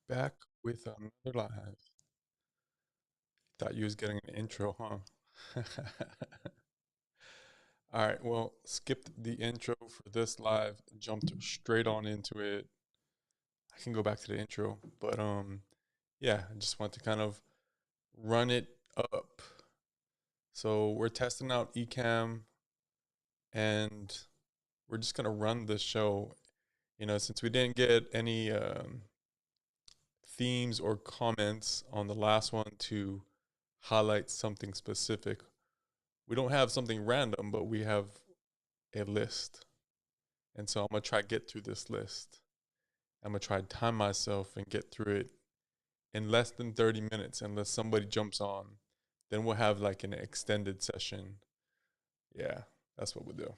Back with another live. Thought you was getting an intro, huh? All right, well, skipped the intro for this live, jumped straight on into it. I can go back to the intro, but yeah, I just want to kind of run it up. So we're testing out Ecamm, and we're just gonna run the show. Since we didn't get any themes or comments on the last one to highlight something specific. We don't have something random, but we have a list. And so I'm going to try to get through this list. I'm going to try to time myself and get through it in less than 30 minutes, unless somebody jumps on. Then we'll have like an extended session. Yeah, that's what we'll do.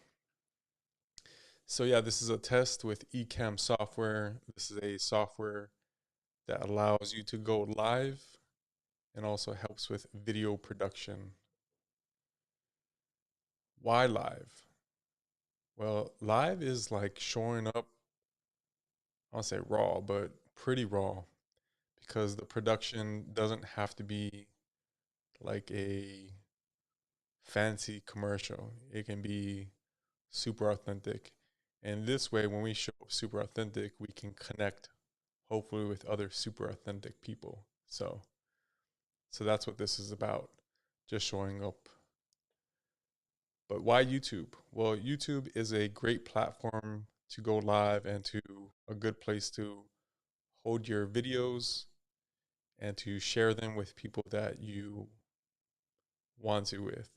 So yeah, this is a test with Ecamm software. This is a software that allows you to go live and also helps with video production. Why live? Well, live is like showing up, I'll say raw, but pretty raw because the production doesn't have to be like a fancy commercial. It can be super authentic. And this way, when we show up super authentic, we can connect hopefully with other super authentic people. So that's what this is about, just showing up. But why YouTube? Well, YouTube is a great platform to go live and to a good place to hold your videos and to share them with people that you want to with.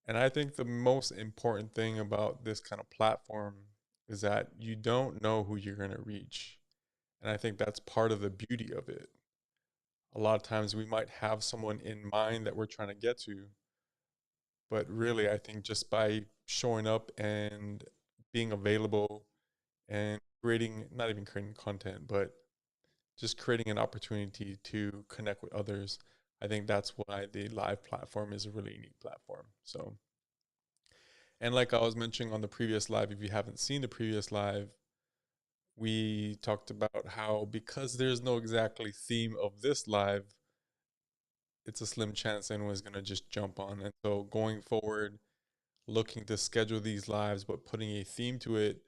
And I think the most important thing about this kind of platform is that you don't know who you're going to reach. And I think that's part of the beauty of it. A lot of times we might have someone in mind that we're trying to get to, but really, I think just by showing up and being available and creating, not even creating content, but just creating an opportunity to connect with others. I think that's why the live platform is a really unique platform. So, and like I was mentioning on the previous live, if you haven't seen the previous live, we talked about how because there's no exactly theme of this live, it's a slim chance anyone's going to just jump on. And so going forward, looking to schedule these lives, but putting a theme to it,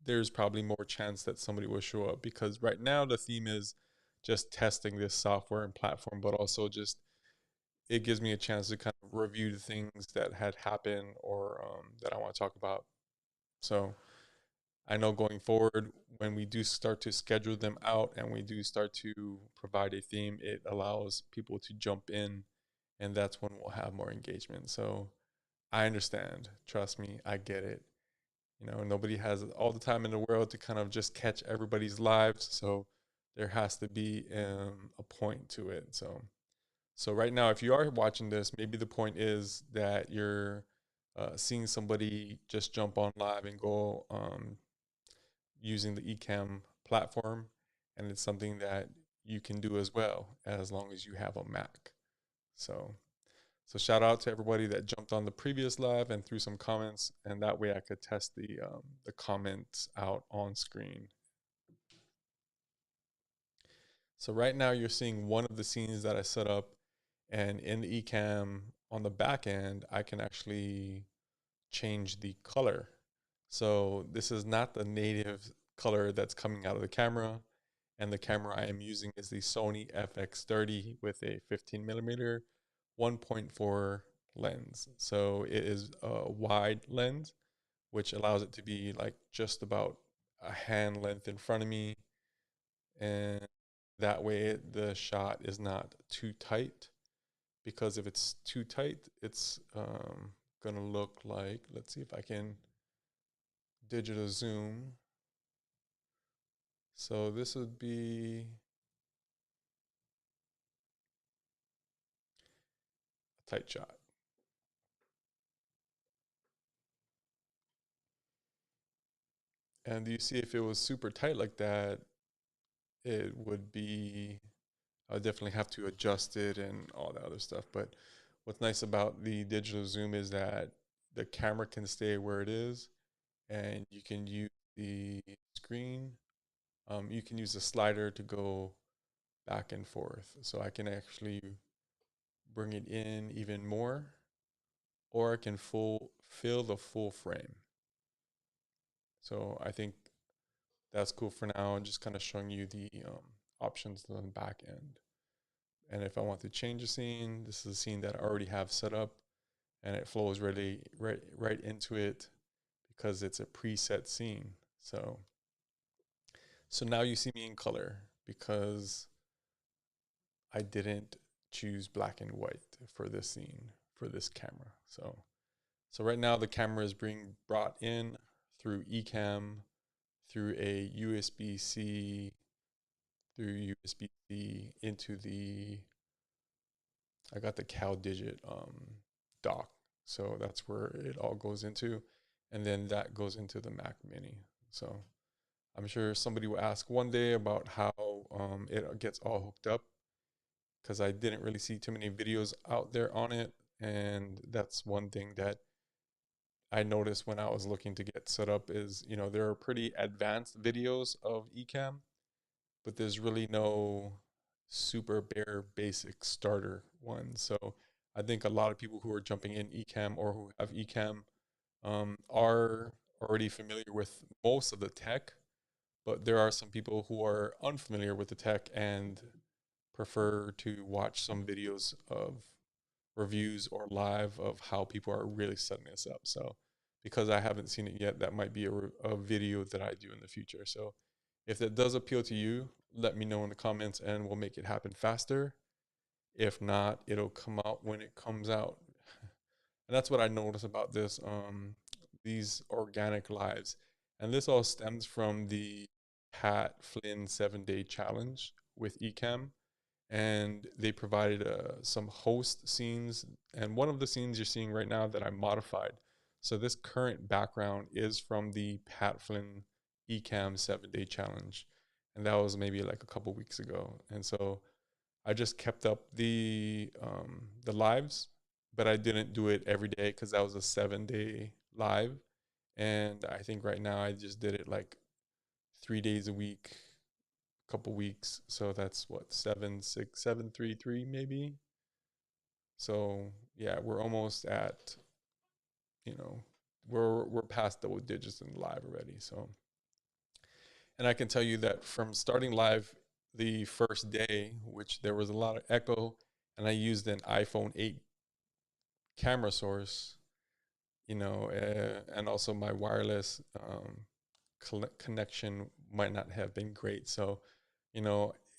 there's probably more chance that somebody will show up because right now the theme is just testing this software and platform, but also just it gives me a chance to kind of review the things that had happened or that I want to talk about. So I know going forward, when we do start to schedule them out and we do start to provide a theme, it allows people to jump in, and that's when we'll have more engagement. So I understand. Trust me, I get it. Nobody has all the time in the world to kind of just catch everybody's lives. So there has to be a point to it. So right now, if you are watching this, maybe the point is that you're seeing somebody just jump on live and go using the Ecamm platform, and it's something that you can do as well as long as you have a Mac. So, so shout out to everybody that jumped on the previous live and threw some comments, and that way I could test the comments out on screen. So right now you're seeing one of the scenes that I set up, and in the Ecamm on the back end, I can actually change the color. So this is not the native color that's coming out of the camera. And the camera I am using is the Sony FX30 with a 15 millimeter 1.4 lens. So it is a wide lens, which allows it to be like just about a hand length in front of me. And that way the shot is not too tight, because if it's too tight, it's gonna look like, let's see if I can digital zoom. So this would be a tight shot. And you see, if it was super tight like that, it would be, I would definitely have to adjust it and all that other stuff. But what's nice about the digital zoom is that the camera can stay where it is and you can use the screen You can use the slider to go back and forth. So I can actually bring it in even more, or I can fill the full frame. So I think that's cool for now. I'm just kind of showing you the options on the back end. And if I want to change a scene, this is a scene that I already have set up, and it flows really right into it because it's a preset scene. So now you see me in color because I didn't choose black and white for this scene for this camera. So right now the camera is being brought in through Ecamm, through a USB-C, through USB-C into I got the CalDigit dock. So that's where it all goes into. And then that goes into the Mac Mini. So I'm sure somebody will ask one day about how it gets all hooked up, because I didn't really see too many videos out there on it. And that's one thing that I noticed when I was looking to get set up is, there are pretty advanced videos of Ecamm, but there's really no super bare basic starter one. So I think a lot of people who are jumping in Ecamm or who have Ecamm are already familiar with most of the tech, but there are some people who are unfamiliar with the tech and prefer to watch some videos of reviews or live of how people are really setting this up. So because I haven't seen it yet, that might be a video that I do in the future. So if that does appeal to you, let me know in the comments and we'll make it happen faster. If not, it'll come out when it comes out. And that's what I notice about these organic lives. And this all stems from the Pat Flynn 7-day challenge with Ecamm, and they provided some host scenes. And one of the scenes you're seeing right now that I modified. So this current background is from the Pat Flynn Ecamm 7-day challenge, and that was maybe like a couple weeks ago. And so I just kept up the lives, but I didn't do it every day because that was a 7-day live. And I think right now I just did it like 3 days a week, couple weeks. So that's what, 7, 6, 7, 3, 3 maybe. So yeah, we're almost at, you know, we're past double digits in live already. So, and I can tell you that from starting live the first day, which there was a lot of echo, and I used an iPhone 8 camera source, and also my wireless connection might not have been great. So,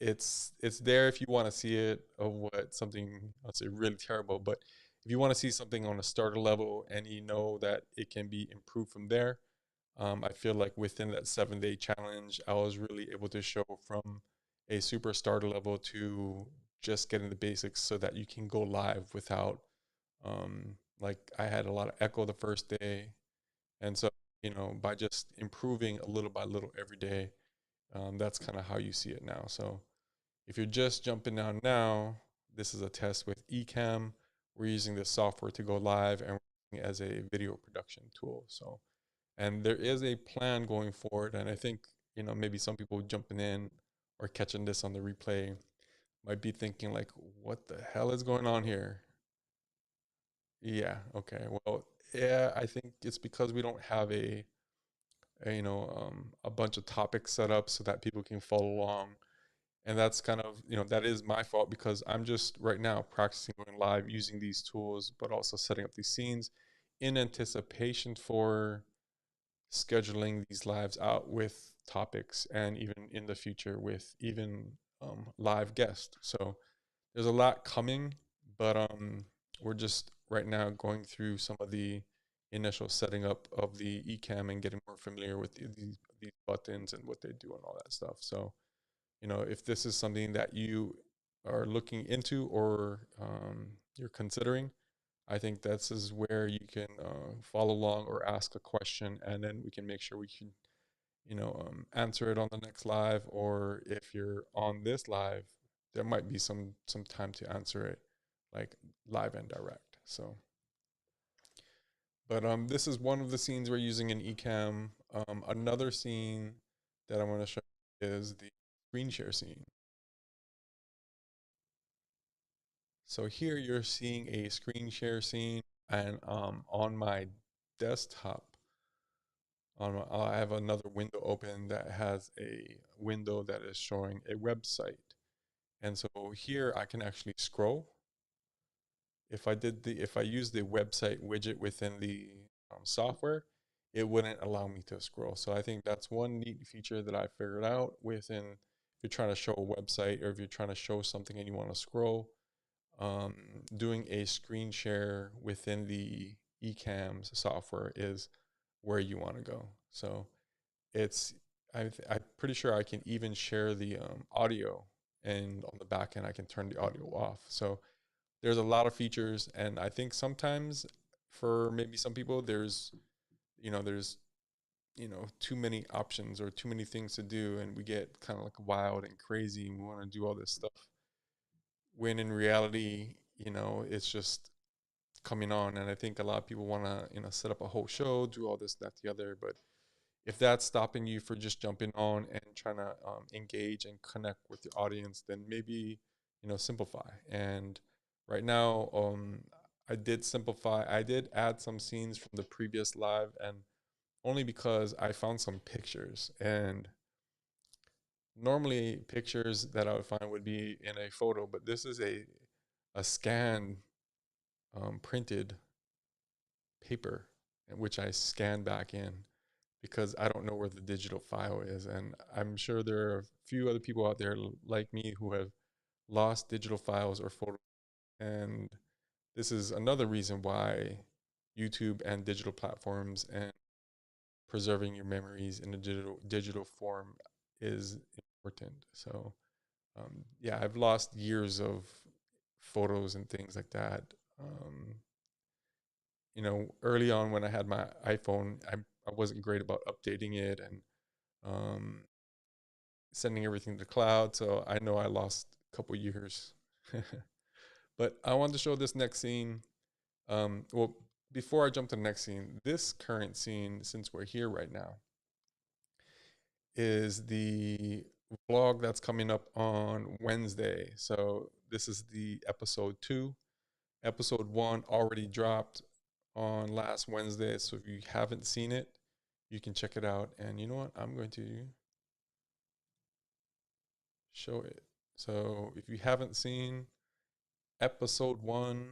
it's there if you want to see it of what something, I'll say really terrible, but if you want to see something on a starter level and you know that it can be improved from there, I feel like within that 7-day challenge, I was really able to show from a super starter level to just getting the basics so that you can go live without, like I had a lot of echo the first day. And so, by just improving a little by little every day, that's kind of how you see it now. So if you're just jumping down now, this is a test with Ecamm. We're using this software to go live and we're using it as a video production tool. So, and there is a plan going forward. And I think, maybe some people jumping in or catching this on the replay might be thinking like, what the hell is going on here? Yeah. Okay. Well, yeah, I think it's because we don't have a bunch of topics set up so that people can follow along. And that's kind of, that is my fault because I'm just right now practicing going live using these tools, but also setting up these scenes in anticipation for scheduling these lives out with topics and even in the future with even live guests. So there's a lot coming, but we're just right now going through some of the initial setting up of the Ecamm and getting more familiar with these buttons and what they do and all that stuff. So, if this is something that you are looking into or you're considering, I think this is where you can follow along or ask a question, and then we can make sure we can, answer it on the next live. Or if you're on this live, there might be some time to answer it, like live and direct. So, but this is one of the scenes we're using in Ecamm. Another scene that I want to show. is the screen share scene. So here you're seeing a screen share scene, and on my desktop, I have another window open that has a window that is showing a website. And so here I can actually scroll. If I use the website widget within the software, it wouldn't allow me to scroll. So I think that's one neat feature that I figured out within, if you're trying to show a website or if you're trying to show something and you want to scroll, um, doing a screen share within the Ecamm software is where you want to go. So it's, I'm pretty sure I can even share the audio, and on the back end I can turn the audio off. So there's a lot of features, and I think sometimes for maybe some people there's too many options or too many things to do, and we get kind of like wild and crazy and we want to do all this stuff when in reality it's just coming on. And I think a lot of people want to set up a whole show, do all this, that, the other. But if that's stopping you for just jumping on and trying to engage and connect with your audience, then maybe simplify. And right now, I did simplify. I did add some scenes from the previous live, and only because I found some pictures. And normally pictures that I would find would be in a photo, but this is a scan printed paper, which I scanned back in because I don't know where the digital file is. And I'm sure there are a few other people out there like me who have lost digital files or photos. And this is another reason why YouTube and digital platforms and preserving your memories in a digital form is important. So yeah, I've lost years of photos and things like that. Um, Early on when I had my iPhone, I wasn't great about updating it and um, sending everything to the cloud. So I know I lost a couple years. But I wanted to show this next scene. Well, before I jump to the next scene, this current scene, since we're here right now, is the vlog that's coming up on Wednesday. So this is the episode 2. Episode 1 already dropped on last Wednesday. So if you haven't seen it, you can check it out. And you know what? I'm going to show it. So if you haven't seen episode 1,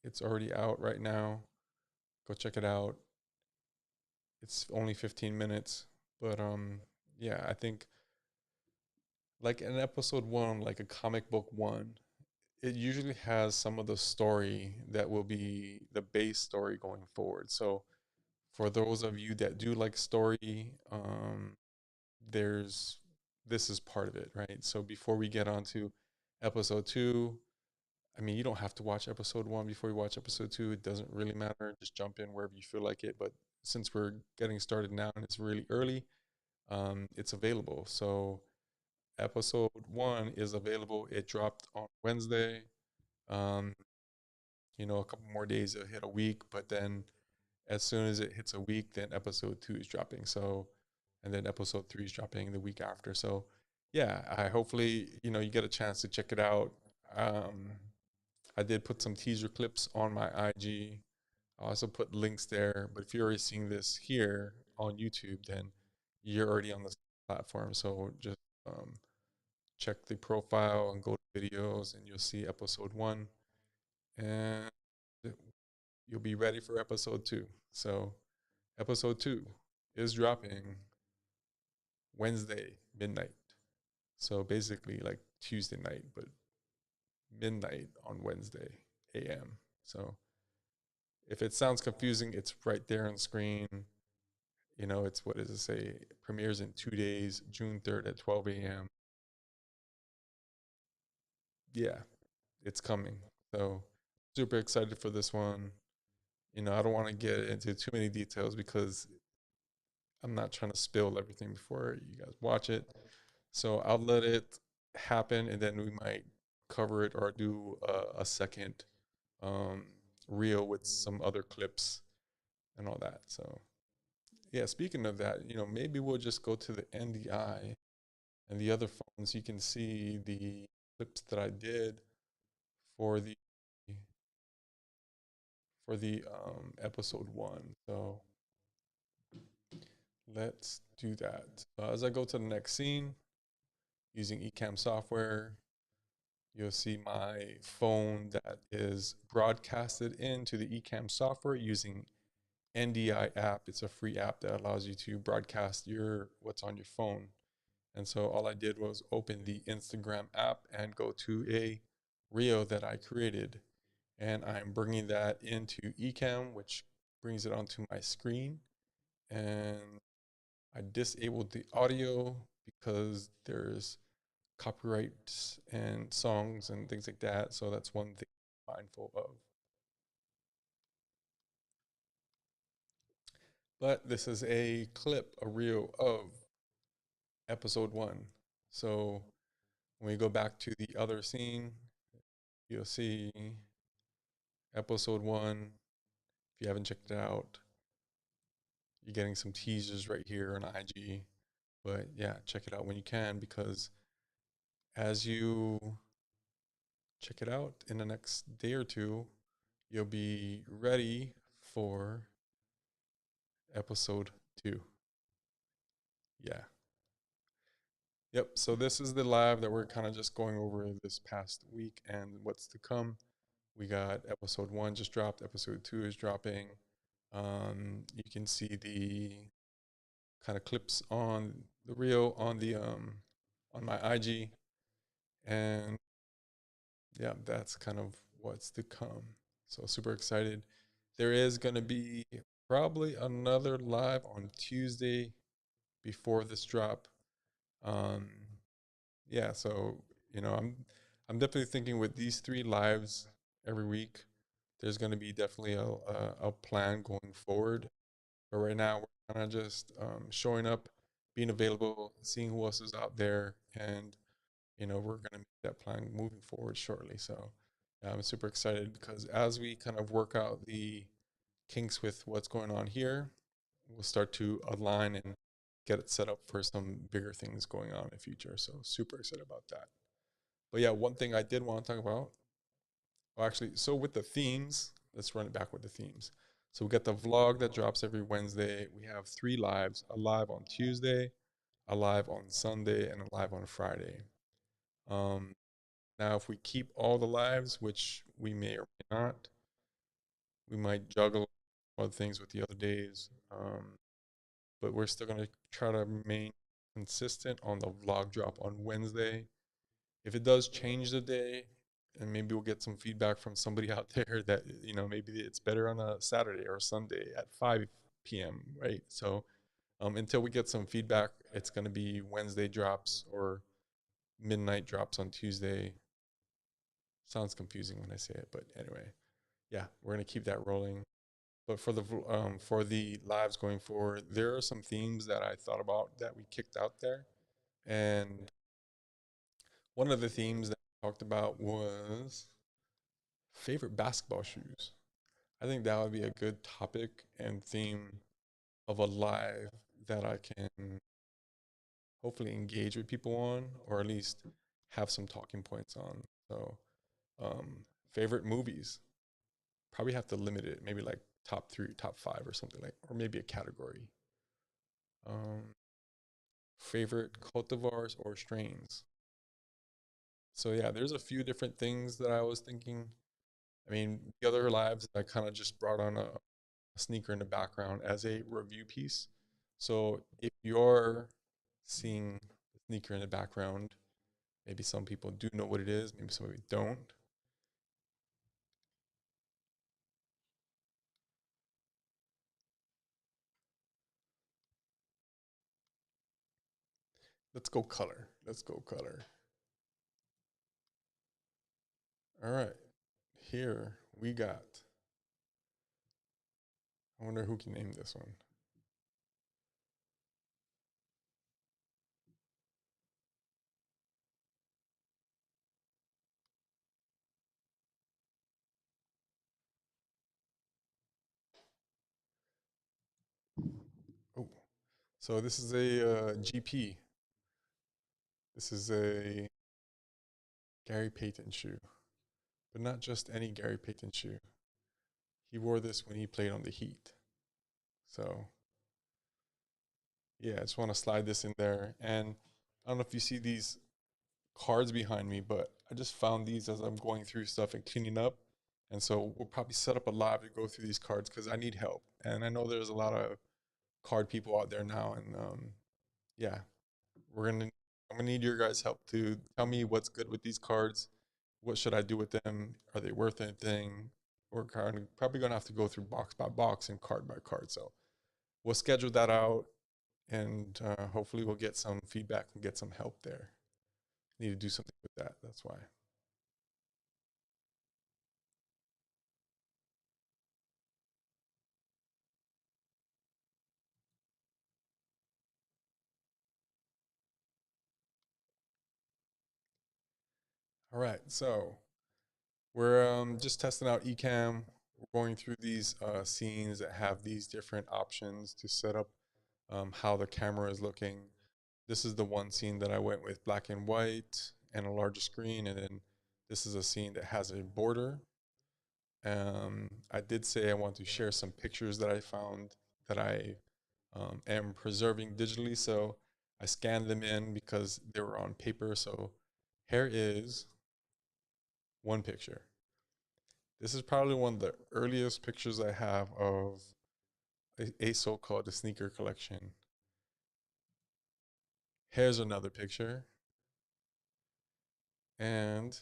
it's already out right now. Go check it out. It's only 15 minutes, but yeah, I think like an episode 1, like a comic book 1, it usually has some of the story that will be the base story going forward. So for those of you that do like story, there's this is part of it, right? So before we get on to episode 2, I mean, you don't have to watch episode 1 before you watch episode 2. It doesn't really matter. Just jump in wherever you feel like it. But since we're getting started now and it's really early, it's available. So episode 1 is available. It dropped on Wednesday. Um, a couple more days, it'll hit a week, but then as soon as it hits a week, then episode 2 is dropping. So, and then episode 3 is dropping the week after. So, yeah, I hopefully you get a chance to check it out. Um, I did put some teaser clips on my IG. I also put links there. But if you're already seeing this here on YouTube, then you're already on the platform. So just check the profile and go to videos, and you'll see episode 1. And you'll be ready for episode 2. So episode 2 is dropping Wednesday midnight. So basically like Tuesday night, but midnight on Wednesday a.m. So if it sounds confusing, it's right there on screen. It's, what does it say? It premieres in 2 days, June 3rd at 12 a.m. Yeah, it's coming. So super excited for this one. I don't want to get into too many details because I'm not trying to spill everything before you guys watch it. So I'll let it happen, and then we might cover it or do a second um, reel with some other clips and all that. So yeah, speaking of that, maybe we'll just go to the NDI And the other phones, you can see the clips that I did for the episode one. So let's do that. As I go to the next scene, using Ecamm software, you'll see my phone that is broadcasted into the Ecamm software using NDI app. It's a free app that allows you to broadcast what's on your phone. And so all I did was open the Instagram app and go to a reel that I created. And I'm bringing that into Ecamm, which brings it onto my screen. And I disabled the audio because there's copyrights and songs and things like that. So that's one thing I'm mindful of. But this is a clip, a reel of episode one. So when we go back to the other scene, you'll see episode one. If you haven't checked it out, you're getting some teasers right here on IG. But yeah, check it out when you can, because as you check it out in the next day or two, you'll be ready for episode two. Yeah. Yep. So this is the live that we're kind of just going over this past week and what's to come. We got episode one just dropped. Episode two is dropping. You can see the kind of clips on the reel on my IG, and yeah, that's kind of what's to come. So super excited. There is going to be probably another live on Tuesday before this drop. Um, yeah, so I'm definitely thinking with these three lives every week, there's going to be definitely a plan going forward. But right now, we're kind of just showing up, being available, seeing who else is out there, and we're going to make that plan moving forward shortly. So yeah, I'm super excited because as we kind of work out the kinks with what's going on here, we'll start to align and get it set up for some bigger things going on in the future. So super excited about that. But yeah, one thing I did want to talk about, well, actually, so with the themes, let's run it back with the themes. So we got the vlog that drops every Wednesday. We have three lives, a live on Tuesday, a live on Sunday, and a live on Friday. Um, Now, if we keep all the lives, which we may or may not, we might juggle other things with the other days. But we're still going to try to remain consistent on the vlog drop on Wednesday. If it does change the day, and maybe we'll get some feedback from somebody out there that, maybe it's better on a Saturday or a Sunday at 5 p.m., right? So until we get some feedback, it's going to be Wednesday drops or midnight drops on Tuesday. Sounds confusing when I say it, but anyway, yeah, we're going to keep that rolling. But for the lives going forward, there are some themes that I thought about that we kicked out there. And one of the themes that I talked about was favorite basketball shoes. I think that would be a good topic and theme of a live that I can hopefully engage with people on, or at least have some talking points on. So, favorite movies, probably have to limit it, maybe like top three, top five, or something like, or maybe a category. Favorite cultivars or strains. So yeah, there's a few different things that I was thinking. I mean, the other lives, I kind of just brought on a sneaker in the background as a review piece. So if you're seeing the sneaker in the background, maybe some people do know what it is, maybe some people don't. Let's go color. Let's go color. All right. Here we got, I wonder who can name this one. Oh, so this is a GP. This is a Gary Payton shoe, but not just any Gary Payton shoe. He wore this when he played on the Heat. So yeah, I just want to slide this in there. And I don't know if you see these cards behind me, but I just found these as I'm going through stuff and cleaning up. And so we'll probably set up a live to go through these cards because I need help. And I know there's a lot of card people out there now. And yeah, I'm gonna need your guys' help to tell me what's good with these cards. What should I do with them? Are they worth anything? We're probably gonna have to go through box by box and card by card. So we'll schedule that out, and hopefully we'll get some feedback and get some help there. Need to do something with that. That's why. All right, so we're just testing out Ecamm. We're going through these scenes that have these different options to set up how the camera is looking. This is the one scene that I went with black and white and a larger screen, and then this is a scene that has a border. I did say I want to share some pictures that I found that I am preserving digitally, so I scanned them in because they were on paper. So here is one picture. This is probably one of the earliest pictures I have of a so-called sneaker collection. Here's another picture, and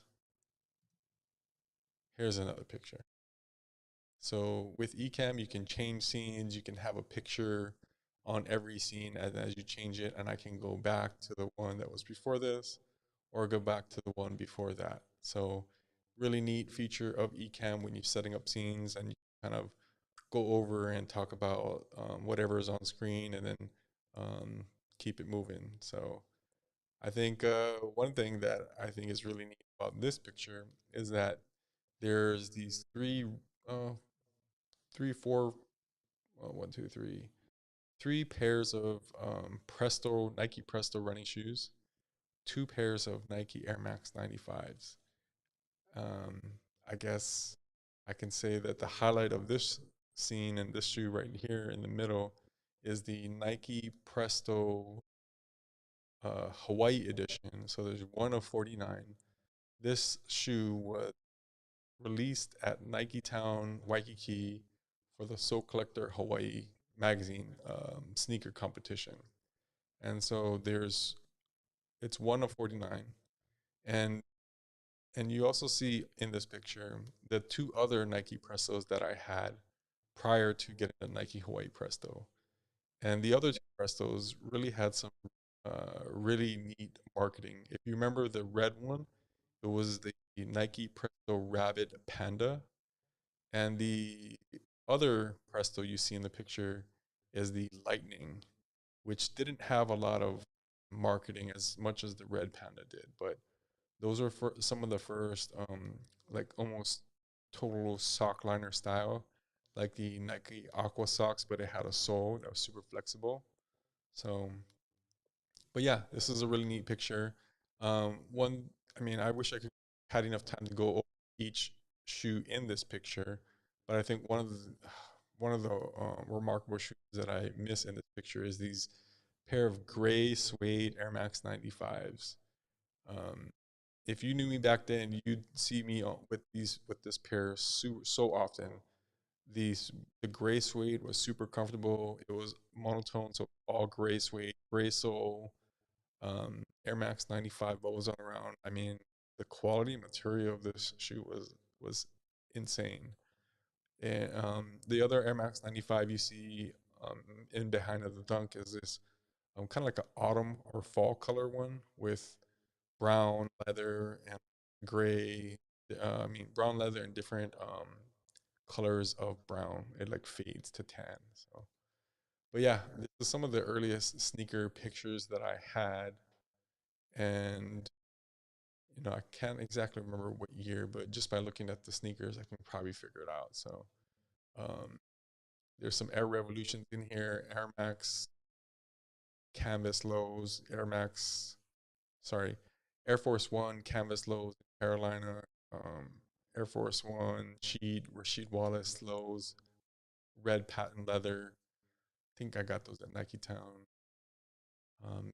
here's another picture. So with Ecamm, you can change scenes. You can have a picture on every scene as you change it, and I can go back to the one that was before this, or go back to the one before that. So really neat feature of Ecamm when you're setting up scenes and you kind of go over and talk about whatever is on screen, and then um, keep it moving. So I think one thing that I think is really neat about this picture is that there's these uh, four, well, one, two, three pairs of Presto, Nike Presto running shoes, two pairs of Nike Air Max 95s. Um, I guess I can say that the highlight of this scene and this shoe right here in the middle is the Nike Presto Hawaii edition. So there's one of 49. This shoe was released at Nike Town, Waikiki for the Soul Collector Hawaii magazine sneaker competition. And so it's one of 49. And and you also see in this picture the two other Nike Prestos that I had prior to getting the Nike Hawaii Presto. And the other two Prestos really had some really neat marketing. If you remember the red one, it was the Nike Presto Rabbit Panda. And the other Presto you see in the picture is the Lightning, which didn't have a lot of marketing as much as the Red Panda did. But those are for some of the first, like almost total sock liner style, like the Nike Aqua socks, but it had a sole that was super flexible. So, but yeah, this is a really neat picture. One, I mean, I wish I could had enough time to go over each shoe in this picture, but I think one of the remarkable shoes that I miss in this picture is these pair of gray suede Air Max 95s. Um, if you knew me back then, you'd see me with this pair so often. The gray suede was super comfortable. It was monotone, so all gray suede, gray sole, Air Max 95 bows on around. I mean, the quality and material of this shoe was insane. And the other Air Max 95 you see in behind of the dunk is this kind of like an autumn or fall color one with brown leather and gray. I mean, brown leather and different colors of brown. It like fades to tan. So, but yeah, this is some of the earliest sneaker pictures that I had, and I can't exactly remember what year, but just by looking at the sneakers, I can probably figure it out. So, um, there's some Air Revolutions in here, Air Max Canvas lows, Air Max sorry, Air Force One canvas lows in Carolina, um, Air Force One sheet Rasheed Wallace lows, red patent leather. I think I got those at Nike Town.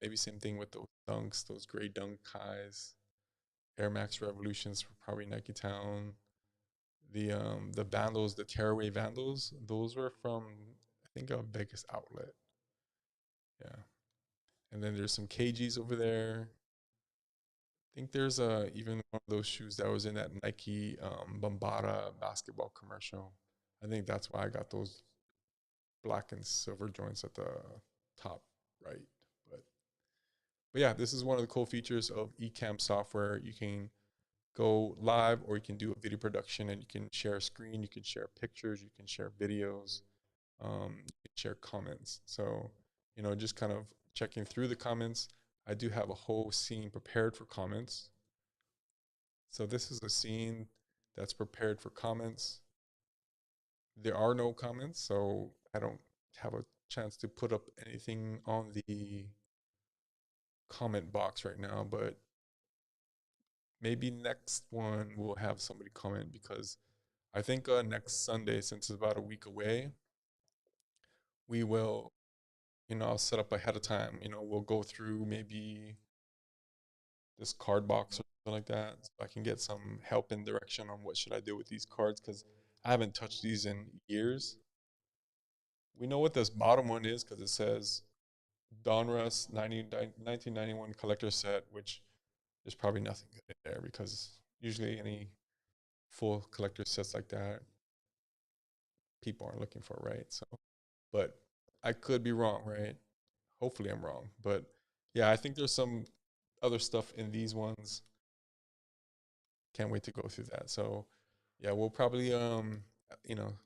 Maybe same thing with those dunks, those gray dunk highs. Air Max Revolutions were probably Nike Town. The Vandals, the Tearaway Vandals, those were from I think a Vegas outlet. Yeah. And then there's some KGs over there. I think there's even one of those shoes that was in that Nike Bombada basketball commercial. I think that's why I got those black and silver joints at the top right. But but yeah, this is one of the cool features of Ecamm software. You can go live or you can do a video production and you can share a screen, you can share pictures, you can share videos, you can share comments. So, just kind of checking through the comments. I do have a whole scene prepared for comments. So this is a scene that's prepared for comments. There are no comments, so I don't have a chance to put up anything on the comment box right now, but maybe next one we'll have somebody comment because I think next Sunday, since it's about a week away, we will, I'll set up ahead of time. We'll go through maybe this card box or something like that, so I can get some help and direction on what should I do with these cards because I haven't touched these in years. We know what this bottom one is because it says Donruss 1991 collector set, which there's probably nothing good in there because usually any full collector sets like that, people aren't looking for, right? So, but I could be wrong, right? Hopefully I'm wrong. But yeah, I think there's some other stuff in these ones. Can't wait to go through that. So yeah, we'll probably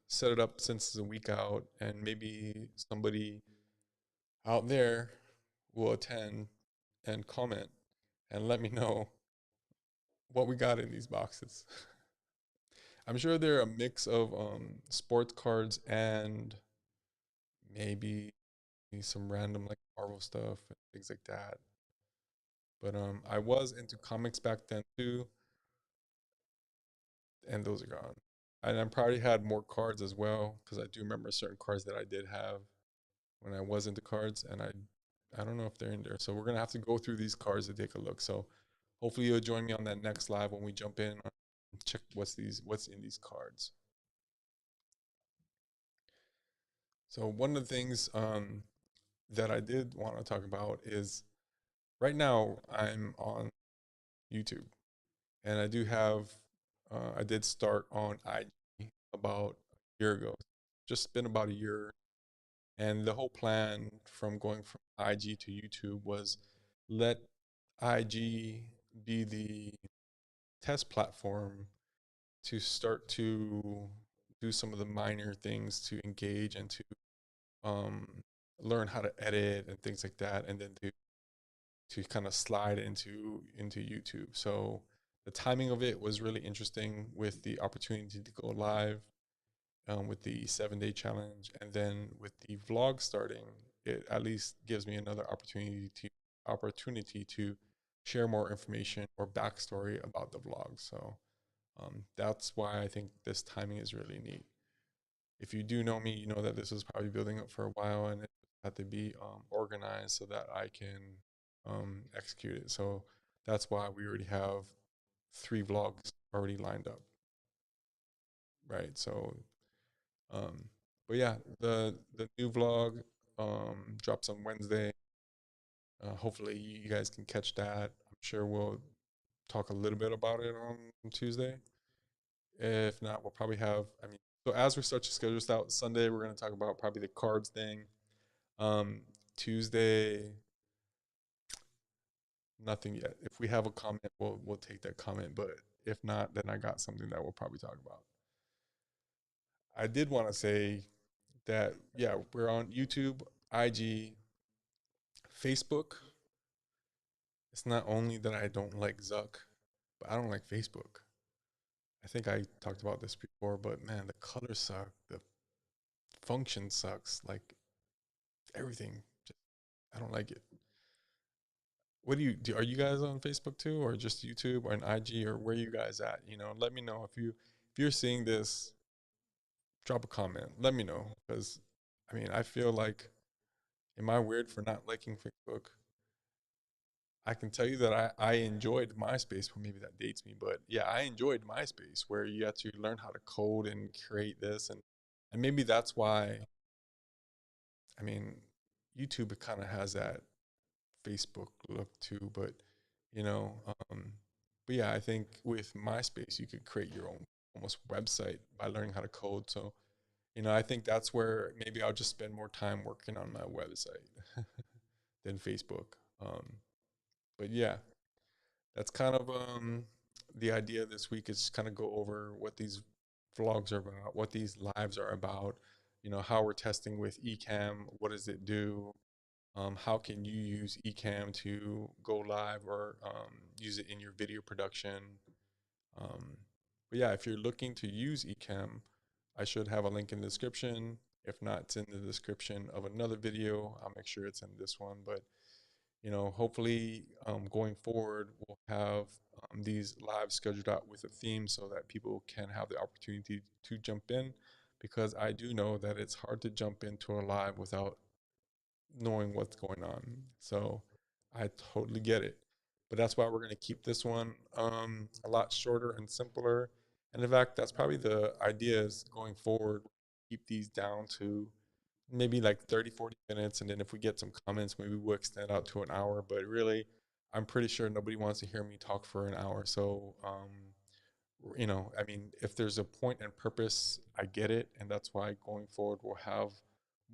set it up since it's a week out and maybe somebody out there will attend and comment and let me know what we got in these boxes. I'm sure they're a mix of sports cards and maybe some random like Marvel stuff and things like that. But I was into comics back then too, and those are gone. And I probably had more cards as well because I do remember certain cards that I did have when I was into cards, and I don't know if they're in there. So we're gonna have to go through these cards to take a look. So hopefully you'll join me on that next live when we jump in and check what's in these cards. So one of the things that I did want to talk about is right now I'm on YouTube, and I do have I did start on IG about a year ago. Just been about a year, and the whole plan from going from IG to YouTube was let IG be the test platform to start to do some of the minor things to engage and to um, learn how to edit and things like that, and then to kind of slide into YouTube. So the timing of it was really interesting with the opportunity to go live with the 7-day challenge, and then with the vlog starting, it at least gives me another opportunity to share more information or backstory about the vlog. So that's why I think this timing is really neat. If you do know me, you know that this is probably building up for a while, and it had to be organized so that I can execute it. So that's why we already have 3 vlogs already lined up, right? So, um, but yeah, the new vlog drops on Wednesday. Hopefully, you guys can catch that. I'm sure we'll talk a little bit about it on Tuesday. If not, we'll probably have. So as we start to schedule this out, Sunday we're going to talk about probably the cards thing. Tuesday, nothing yet. If we have a comment, we'll take that comment. But if not, then I got something that we'll probably talk about. I did want to say that yeah, we're on YouTube, IG, Facebook. It's not only that I don't like Zuck, but I don't like Facebook. I think I talked about this before, but man, the colors suck. The function sucks. Like everything, just I don't like it. what do you do? Are you guys on Facebook too, or just YouTube or an IG, or where you guys at? Let me know if you're seeing this. Drop a comment. Let me know because I mean I feel like am I weird for not liking Facebook? I can tell you that I enjoyed MySpace. Well, maybe that dates me, but yeah, I enjoyed MySpace where you had to learn how to code and create this, and maybe that's why. I mean, YouTube kind of has that Facebook look too, but you know, um, but yeah, I think with MySpace you could create your own almost website by learning how to code. So I think that's where maybe I'll just spend more time working on my website than Facebook. But yeah, that's kind of the idea this week is kind of go over what these vlogs are about, what these lives are about, how we're testing with Ecamm, what does it do, how can you use Ecamm to go live or use it in your video production. Um, but yeah, if you're looking to use Ecamm, I should have a link in the description. If not, it's in the description of another video. I'll make sure it's in this one. But hopefully going forward, we'll have these lives scheduled out with a theme so that people can have the opportunity to jump in. Because I do know that it's hard to jump into a live without knowing what's going on. So I totally get it. But that's why we're going to keep this one a lot shorter and simpler. And in fact, that's probably the idea is going forward, keep these down to maybe like 30, 40 minutes. And then if we get some comments, maybe we'll extend out to an hour. But really, I'm pretty sure nobody wants to hear me talk for an hour. So, I mean, if there's a point and purpose, I get it. And that's why going forward, we'll have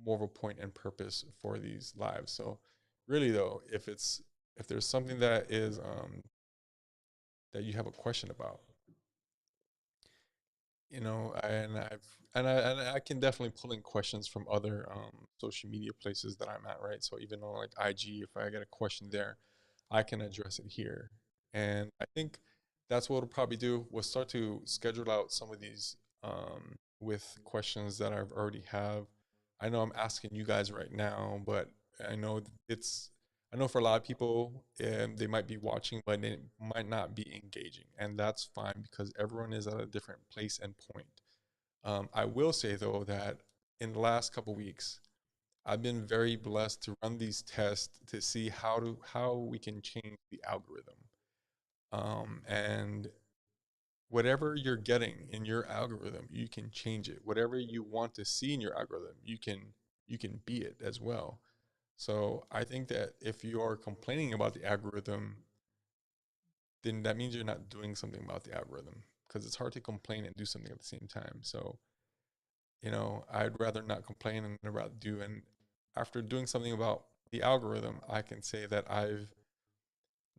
more of a point and purpose for these lives. So really though, if there's something that is that you have a question about, and I can definitely pull in questions from other social media places that I'm at, right? So even on like IG, if I get a question there, I can address it here. And I think that's what we'll probably do. We'll start to schedule out some of these with questions that I've already have. I know I'm asking you guys right now, but I know it's I know for a lot of people, they might be watching, but they might not be engaging, and that's fine because everyone is at a different place and point. I will say though that in the last couple weeks, I've been very blessed to run these tests to see how we can change the algorithm. And whatever you're getting in your algorithm, you can change it. Whatever you want to see in your algorithm, you can be it as well. So I think that if you are complaining about the algorithm, then that means you're not doing something about the algorithm because it's hard to complain and do something at the same time. So, I'd rather not complain and I'd rather do. And after doing something about the algorithm, I can say that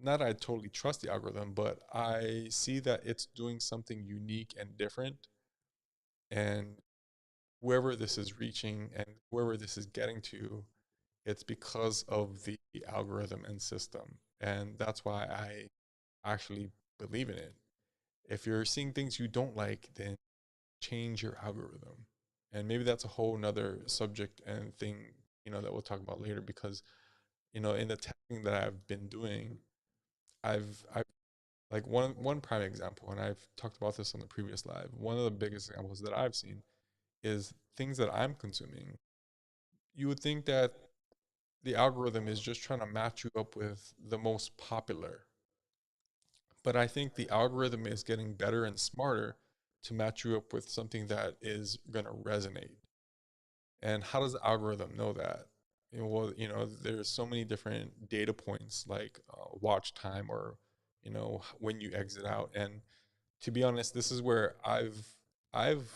not I totally trust the algorithm, but I see that it's doing something unique and different. And wherever this is reaching and wherever this is getting to, it's because of the algorithm and system. And that's why I actually believe in it. If you're seeing things you don't like, then change your algorithm. And maybe that's a whole nother subject and thing, that we'll talk about later because, in the testing that I've been doing, I've like one prime example, and I've talked about this on the previous live. One of the biggest examples that I've seen is things that I'm consuming. You would think that the algorithm is just trying to match you up with the most popular. But I think the algorithm is getting better and smarter to match you up with something that is going to resonate. And how does the algorithm know that? Well, there's so many different data points like watch time or, when you exit out. And to be honest, this is where I've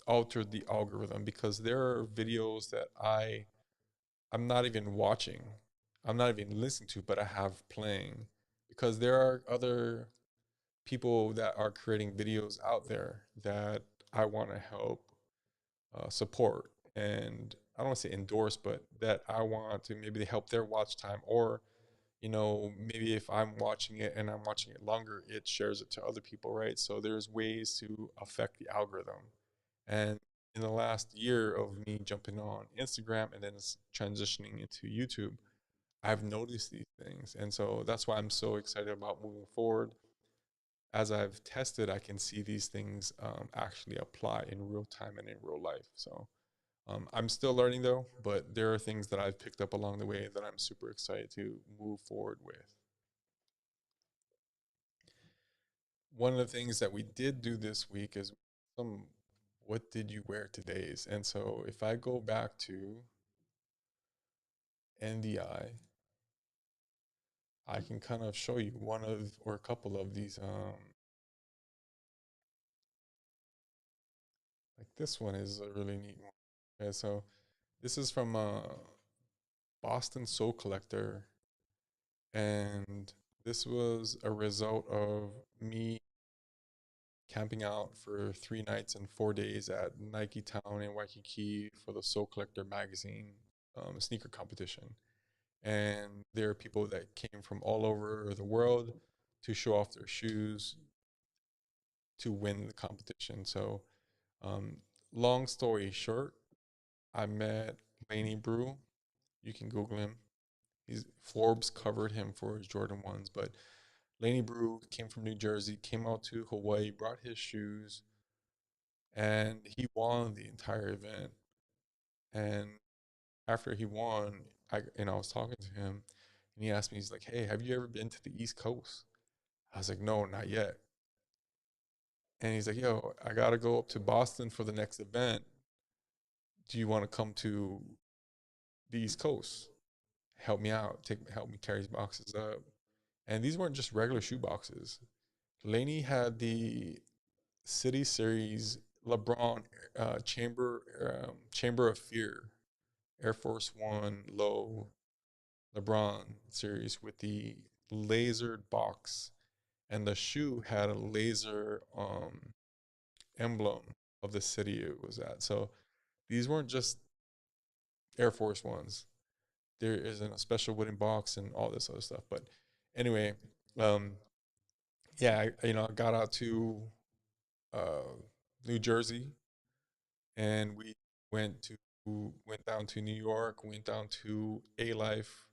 altered the algorithm because there are videos that I'm not even watching. I'm not even listening to, but I have playing because there are other people that are creating videos out there that I want to help support and I don't want to say endorse, but that I want to maybe help their watch time or maybe if I'm watching it and I'm watching it longer, it shares it to other people, right? So there's ways to affect the algorithm. And in the last year of me jumping on Instagram and then transitioning into YouTube, I've noticed these things. And so that's why I'm so excited about moving forward. As I've tested, I can see these things actually apply in real time and in real life. So I'm still learning though, but there are things that I've picked up along the way that I'm super excited to move forward with. One of the things that we did do this week is some what did you wear today's. And so if I go back to NDI, I can kind of show you one of or a couple of these. Like this one is a really neat one. Okay, so this is from Boston Soul Collector, and this was a result of me camping out for 3 nights and 4 days at Nike Town in Waikiki for the Soul Collector magazine sneaker competition. And there are people that came from all over the world to show off their shoes to win the competition. So, um, long story short, I met Laney Brew. You can Google him. He's Forbes covered him for his Jordan ones, but Laney Brew came from New Jersey, came out to Hawaii, brought his shoes, and he won the entire event. And after he won, I was talking to him, and he asked me, he's like, "Hey, have you ever been to the East Coast?" I was like, "No, not yet." And he's like, "Yo, I gotta go up to Boston for the next event. Do you want to come to the East Coast? Help me out. Help me carry these boxes up." And these weren't just regular shoe boxes. Laney had the City Series LeBron Chamber of Fear Air Force One low LeBron series with the lasered box, and the shoe had a laser emblem of the city it was at. So these weren't just Air Force Ones. There is a special wooden box and all this other stuff. But anyway, um, yeah, I got out to uh, New Jersey, and we went to went down to New York, went down to A Life,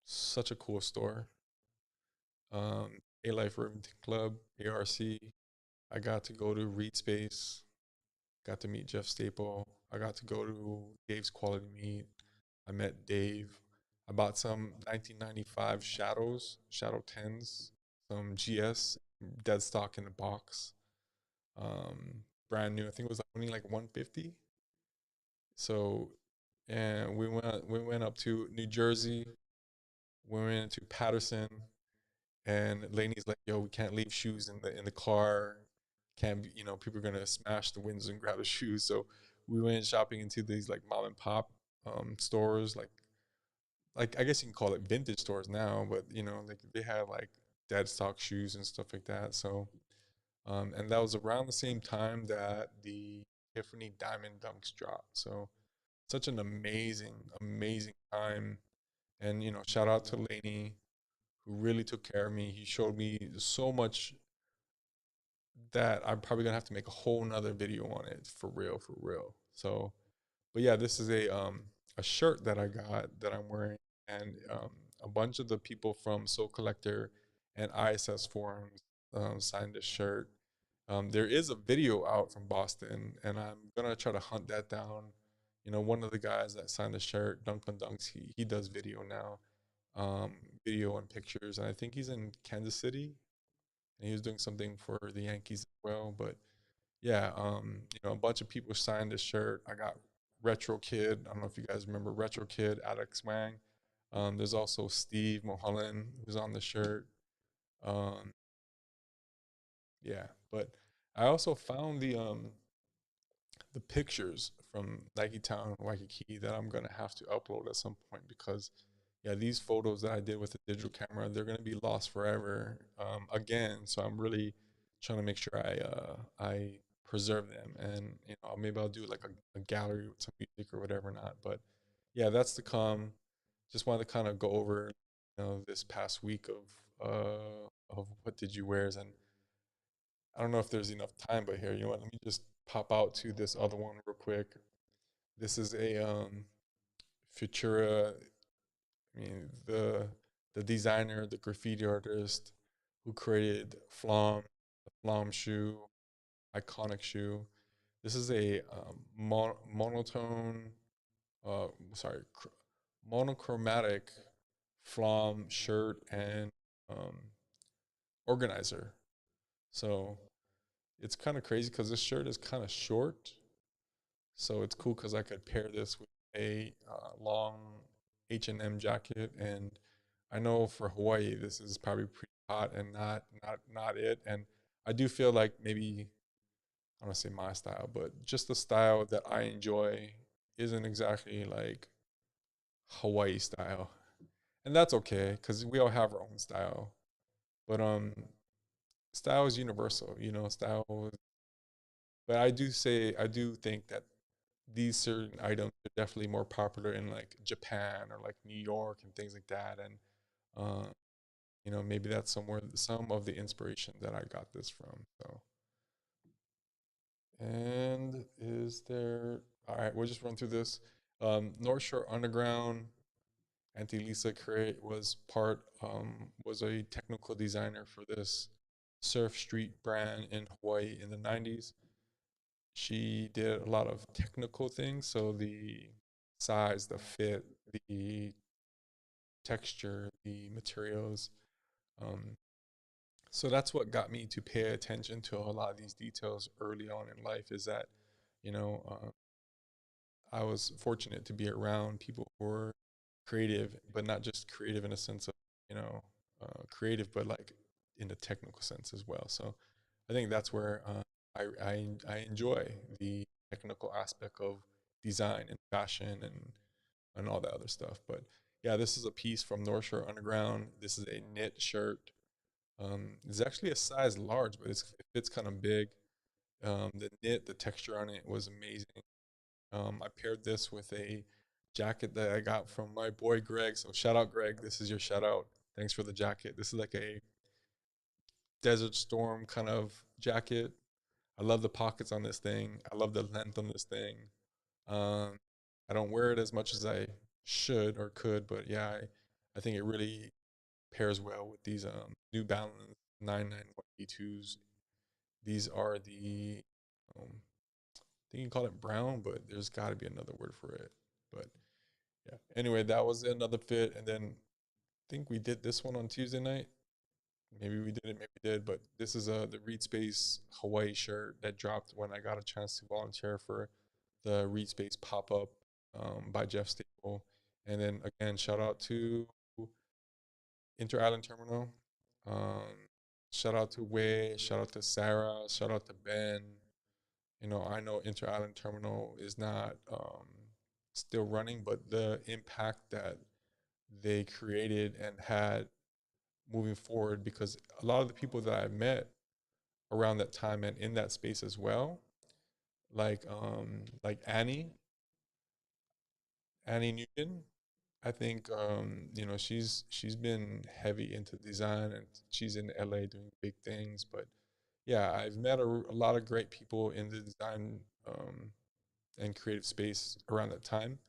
such a cool store. A Life Remington Club, ARC. I got to go to Reed Space, got to meet Jeff Staple. I got to go to Dave's Quality Meat. I met Dave. I bought some 1995 Shadow 10s, some GS, dead stock in the box. Brand new. I think it was only like 150. So, and we went up to New Jersey. We went to Patterson, and Lainey's like, "Yo, we can't leave shoes in the car. Can't be, people are gonna smash the windows and grab the shoes." So we went shopping into these like mom and pop stores, like I guess you can call it vintage stores now, but like they had like dead stock shoes and stuff like that. So and that was around the same time that the Tiffany Diamond Dunks dropped. So such an amazing, amazing time. And shout out to Laney who really took care of me. He showed me so much that I'm probably gonna have to make a whole nother video on it for real, for real. So, but yeah, this is a shirt that I got that I'm wearing, and a bunch of the people from Soul Collector and ISS forums signed this shirt. There is a video out from Boston, and I'm gonna try to hunt that down. One of the guys that signed the shirt, Duncan Dunks, he does video now, um, video and pictures, and I think he's in Kansas City, and he was doing something for the Yankees as well. But yeah, a bunch of people signed this shirt. I got Retro Kid. I don't know if you guys remember Retro Kid, Alex Wang. There's also Steve Mulholland who's on the shirt. Um, yeah, but I also found the pictures from Nike Town Waikiki that I'm gonna have to upload at some point because yeah, these photos that I did with the digital camera, they're gonna be lost forever again. So I'm really trying to make sure I preserve them, and maybe I'll do like a gallery with some music or whatever not. But yeah, that's to come. Just wanted to kind of go over this past week of what did you wears, and I don't know if there's enough time, but here, let me just pop out to this other one real quick. This is a Futura I mean, the designer, the graffiti artist who created Flom, the Flom shoe, iconic shoe. This is a monotone, sorry, monochromatic Flom shirt and um, organizer. So it's kind of crazy because this shirt is kind of short. So it's cool because I could pair this with a long H&M jacket, and I know for Hawaii this is probably pretty hot and not it. And I do feel like maybe I don't want to say my style, but just the style that I enjoy isn't exactly like Hawaii style, and that's okay because we all have our own style. But style is universal, you know. But I do think that these certain items are definitely more popular in like Japan or like New York and things like that. And uh, you know, maybe that's somewhere some of the inspiration that I got this from. So, and is there? All right, we'll just run through this. North Shore Underground. Auntie Lisa Cray was a technical designer for this surf street brand in Hawaii in the 90s. She did a lot of technical things, so the size, the fit, the texture, the materials. Um, so that's what got me to pay attention to a lot of these details early on in life. Is that, you know, I was fortunate to be around people who were creative, but not just creative in a sense of, you know, creative, but like in the technical sense as well. So I think that's where I enjoy the technical aspect of design and fashion and all that other stuff. But yeah, this is a piece from North Shore Underground. This is a knit shirt. It's actually a size large, but it fits kind of big. The knit, the texture on it was amazing. I paired this with a jacket that I got from my boy Greg. So shout out Greg. This is your shout out. Thanks for the jacket. This is like a Desert Storm kind of jacket. I love the pockets on this thing. I love the length on this thing. Um, I don't wear it as much as I should or could, but yeah, I think it really pairs well with these New Balance 991 B2s. These are the I think you can call it brown, but there's got to be another word for it. But yeah. Anyway, that was another fit, and then I think we did this one on Tuesday night. Maybe we did it, maybe we did, but this is the Read Space Hawaii shirt that dropped when I got a chance to volunteer for the Read Space pop up by Jeff Staple. And then again, shout out to Inter Island Terminal. Um, shout out to Way, shout out to Sarah, shout out to Ben. You know, I know Inter Island Terminal is not still running, but the impact that they created and had moving forward, because a lot of the people that I've met around that time and in that space as well, like Annie Newton. I think you know, she's been heavy into design and she's in LA doing big things. But yeah, I've met a lot of great people in the design and creative space around that time.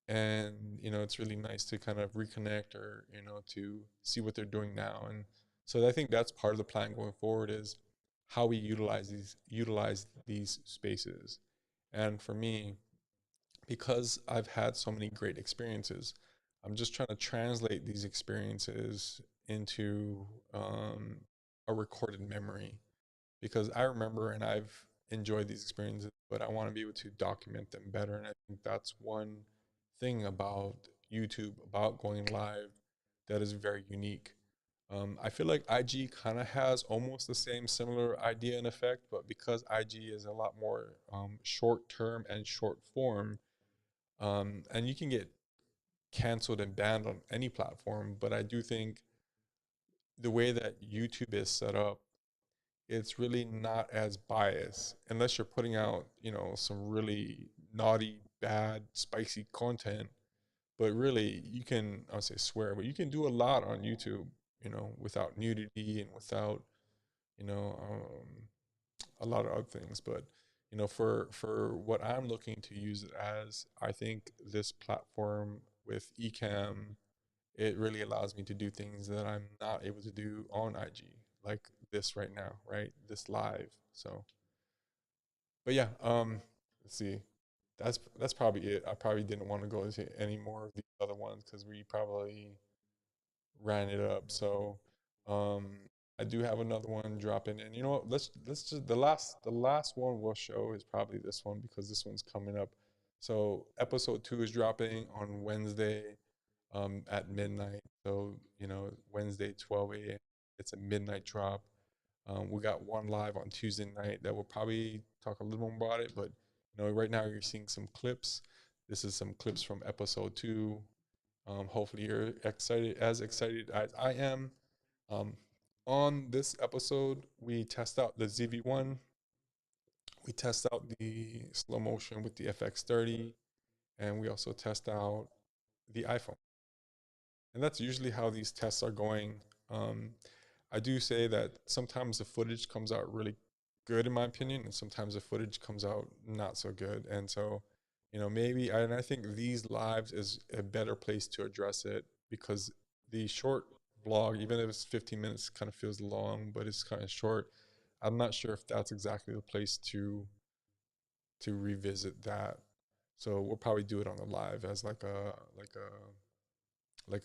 And you know, it's really nice to kind of reconnect or you know to see what they're doing now. And so I think that's part of the plan going forward is how we utilize these spaces. And for me, because I've had so many great experiences, I'm just trying to translate these experiences into a recorded memory, because I remember and I've enjoyed these experiences, but I want to be able to document them better. And I think that's one thing about YouTube, about going live, that is very unique. I feel like IG kind of has almost the same similar idea and effect, but because IG is a lot more short term and short form, and you can get canceled and banned on any platform, but I do think the way that YouTube is set up, it's really not as biased unless you're putting out, you know, some really naughty, bad, spicy content. But really, you can, I would say swear, but you can do a lot on YouTube, you know, without nudity and without, you know, a lot of other things. But, you know, for what I'm looking to use it as, I think this platform with Ecamm it really allows me to do things that I'm not able to do on IG, like this right now, right? This live. So, but yeah, let's see. That's probably it. I probably didn't want to go into any more of the other ones because we probably ran it up. So, um, I do have another one dropping, and you know what? Let's just the last one we'll show is probably this one because this one's coming up. So episode 2 is dropping on Wednesday, at midnight. So Wednesday 12 a.m. It's a midnight drop. We got one live on Tuesday night that we'll probably talk a little more about it, but right now you're seeing some clips. This is some clips from episode 2. Hopefully you're excited as I am. Um, on this episode, we test out the ZV1. We test out the slow motion with the FX30, and we also test out the iPhone. And that's usually how these tests are going. Um, I do say that sometimes the footage comes out really good, in my opinion, and sometimes the footage comes out not so good. And so, and I think these lives is a better place to address it because the short vlog, even if it's 15 minutes, kind of feels long, but it's kind of short. I'm not sure if that's exactly the place to revisit that. So we'll probably do it on the live as like a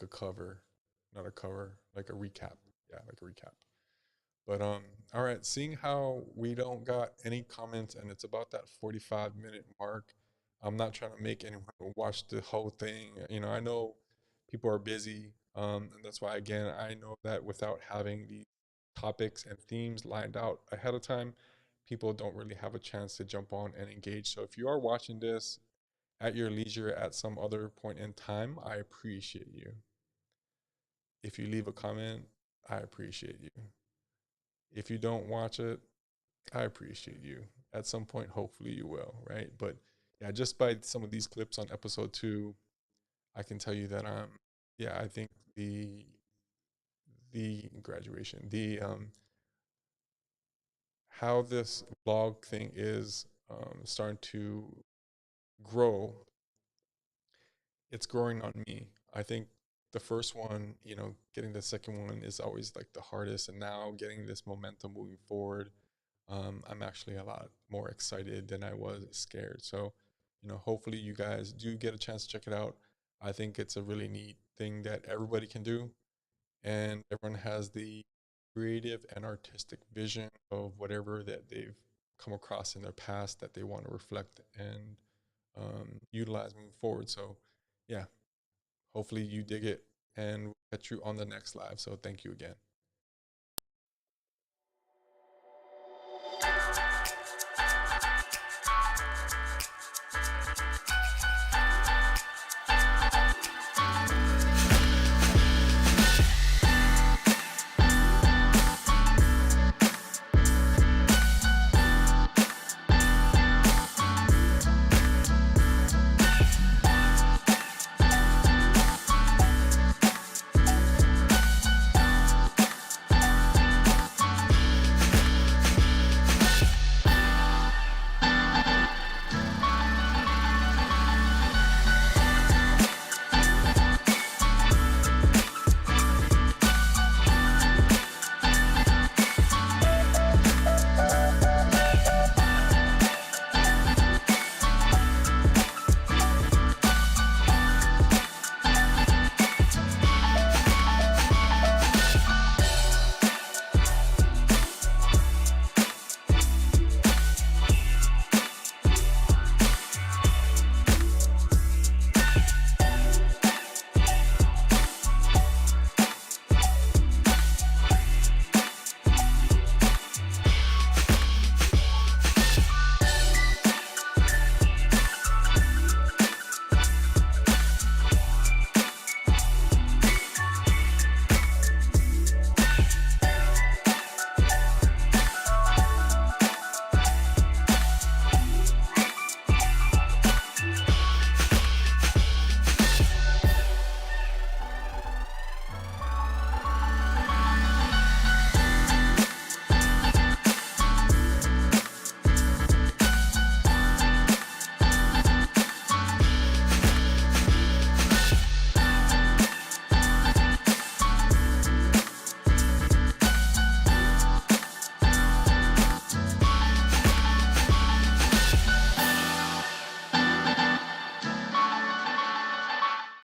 cover, not a cover, like a recap. Yeah, like a recap. But all right, seeing how we don't got any comments and it's about that 45-minute mark, I'm not trying to make anyone watch the whole thing. I know people are busy, and that's why again I know that without having the topics and themes lined out ahead of time, people don't really have a chance to jump on and engage. So if you are watching this at your leisure at some other point in time, I appreciate you. If you leave a comment, I appreciate you. If you don't watch it, I appreciate you. At some point, hopefully you will, right? But yeah, just by some of these clips on episode 2, I can tell you that yeah, I think the graduation, the how this vlog thing is starting to grow. It's growing on me. I think the first one, getting the second one is always like the hardest, and now getting this momentum moving forward, I'm actually a lot more excited than I was scared. So, hopefully you guys do get a chance to check it out. I think it's a really neat thing that everybody can do, and everyone has the creative and artistic vision of whatever that they've come across in their past that they want to reflect and utilize moving forward. So, yeah, hopefully you dig it, and we'll catch you on the next live. So, thank you again.